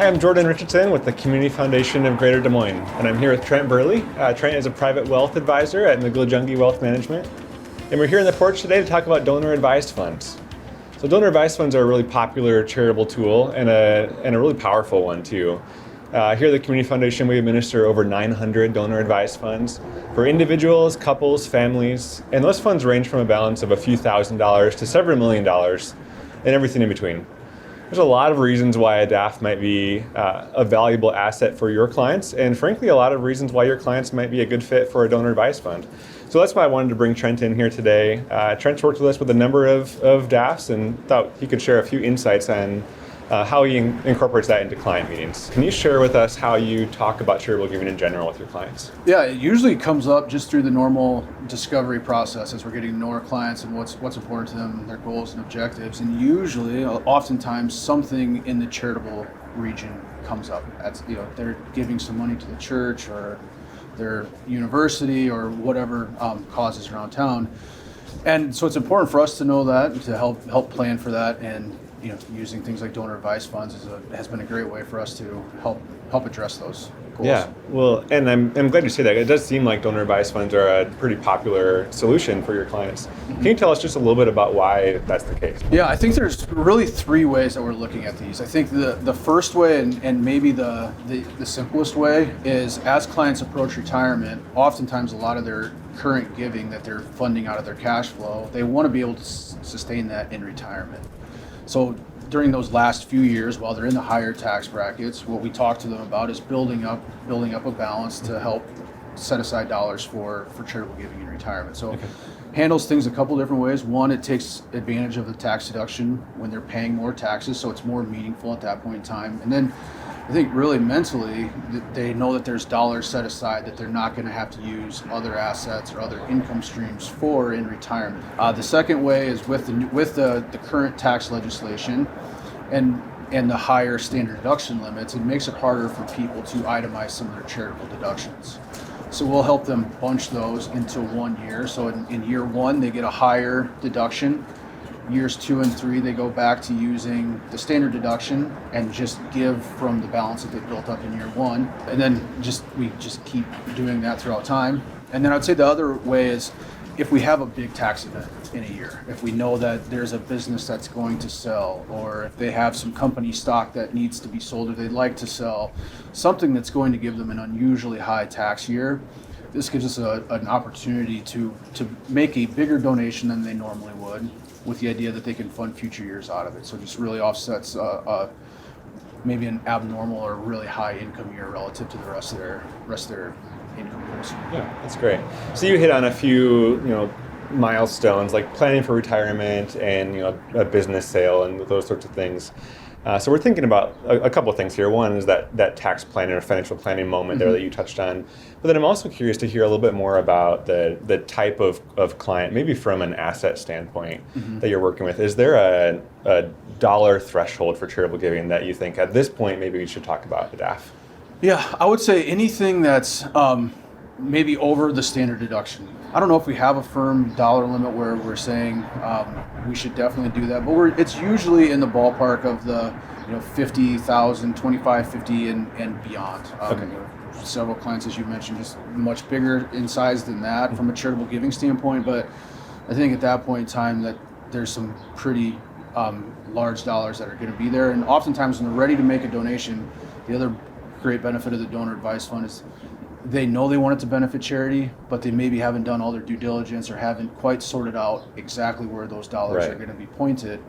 I'm Jordan Richardson with the Community Foundation of Greater Des Moines, and I'm here with Trent Burley. Trent is a private wealth advisor at McGill-Jungie Wealth Management, and we're here in the Porch today to talk about donor-advised funds. So donor-advised funds are a really popular charitable tool and a really powerful one too. Here at the Community Foundation, we administer over 900 donor-advised funds for individuals, couples, families, and those funds range from a balance of a few $1,000s to several $1 million and everything in between. There's a lot of reasons why a DAF might be a valuable asset for your clients, and frankly, a lot of reasons why your clients might be a good fit for a donor-advised fund. So that's why I wanted to bring Trent in here today. Trent's worked with us with a number of DAFs and thought he could share a few insights on how he incorporates that into client meetings. Can you share with us how you talk about charitable giving in general with your clients? Yeah, it usually comes up just through the normal discovery process as we're getting to know our clients and what's important to them, their goals and objectives. And usually, oftentimes, something in the charitable region comes up. That's, they're giving some money to the church or their university or whatever causes around town. And so it's important for us to know that and to help plan for that. And using things like donor advised funds has been a great way for us to help address those goals. Yeah, well, and I'm glad you say that. It does seem like donor advised funds are a pretty popular solution for your clients. Mm-hmm. Can you tell us just a little bit about why that's the case? Yeah, I think there's really three ways that we're looking at these. I think the first way and maybe the simplest way is as clients approach retirement, oftentimes a lot of their current giving that they're funding out of their cash flow, they want to be able to sustain that in retirement. So during those last few years, while they're in the higher tax brackets, what we talk to them about is building up a balance to help set aside dollars for charitable giving in retirement. So handles things a couple different ways. One, it takes advantage of the tax deduction when they're paying more taxes, so it's more meaningful at that point in time. And then I think really mentally, they know that there's dollars set aside that they're not going to have to use other assets or other income streams for in retirement. The second way is with the current tax legislation and the higher standard deduction limits, it makes it harder for people to itemize some of their charitable deductions. So we'll help them bunch those into 1 year. So in year one, they get a higher deduction. Years 2 and 3, they go back to using the standard deduction and just give from the balance that they built up in year one. And then we just keep doing that throughout time. And then I'd say the other way is if we have a big tax event in a year, if we know that there's a business that's going to sell, or if they have some company stock that needs to be sold or they'd like to sell, something that's going to give them an unusually high tax year, this gives us an opportunity to make a bigger donation than they normally would, with the idea that they can fund future years out of it. So it just really offsets maybe an abnormal or really high income year relative to the rest of their income goals. Yeah, that's great. So you hit on a few milestones like planning for retirement and a business sale and those sorts of things. So we're thinking about a couple of things here. One is that tax planning or financial planning moment there that you touched on. But then I'm also curious to hear a little bit more about the type of client, maybe from an asset standpoint that you're working with. Is there a dollar threshold for charitable giving that you think at this point maybe we should talk about the DAF? Yeah, I would say anything that's maybe over the standard deduction. I don't know if we have a firm dollar limit where we're saying we should definitely do that, but it's usually in the ballpark of the 50,000, 25, 50 and beyond. Several clients, as you mentioned, just much bigger in size than that from a charitable giving standpoint, but I think at that point in time that there's some pretty large dollars that are going to be there, and oftentimes when they're ready to make a donation, the other great benefit of the donor advised fund is they know they want it to benefit charity, but they maybe haven't done all their due diligence or haven't quite sorted out exactly where those dollars are going to be pointed.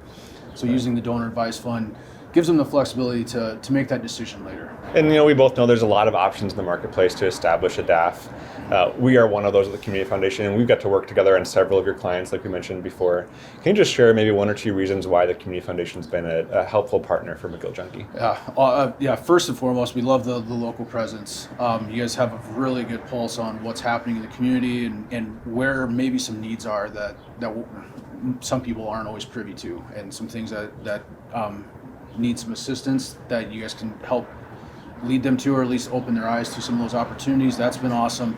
So using the donor advised fund gives them the flexibility to make that decision later. And we both know there's a lot of options in the marketplace to establish a DAF. We are one of those at the Community Foundation, and we've got to work together on several of your clients, like we mentioned before. Can you just share maybe one or two reasons why the Community Foundation's been a helpful partner for McGill-Jungie? Yeah. First and foremost, we love the local presence. You guys have a really good pulse on what's happening in the community and where maybe some needs are that some people aren't always privy to, and some things that need some assistance that you guys can help lead them to, or at least open their eyes to some of those opportunities. That's been awesome.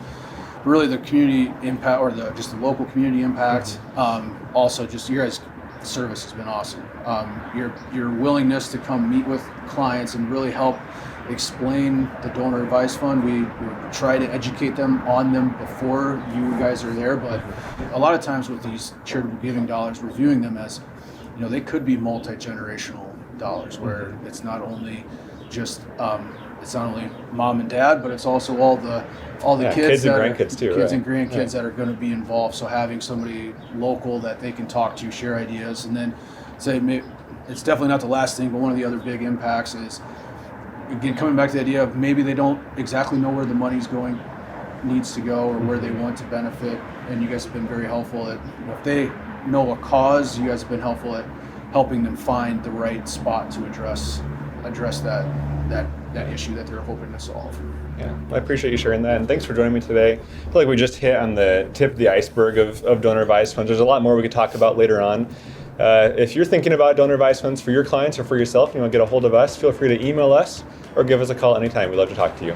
Really the community impact, or just the local community impact. Also just you guys service has been awesome. Your willingness to come meet with clients and really help explain the donor advised fund. We try to educate them on them before you guys are there, but a lot of times with these charitable giving dollars, we're viewing them as, they could be multi-generational dollars, where it's not only just it's not only mom and dad, but it's also all the kids and grandkids too, kids right? and grandkids that are going to be involved. So having somebody local that they can talk to, share ideas, and then say, it's definitely not the last thing, but one of the other big impacts is, again, coming back to the idea of maybe they don't exactly know where the money's needs to go, or where they want to benefit. And you guys have been very helpful at, if they know a cause, you guys have been helpful at helping them find the right spot to address that issue that they're hoping to solve. Yeah, well, I appreciate you sharing that, and thanks for joining me today. I feel like we just hit on the tip of the iceberg of donor advised funds. There's a lot more we could talk about later on. If you're thinking about donor advised funds for your clients or for yourself, and you want to get a hold of us, feel free to email us or give us a call anytime. We'd love to talk to you.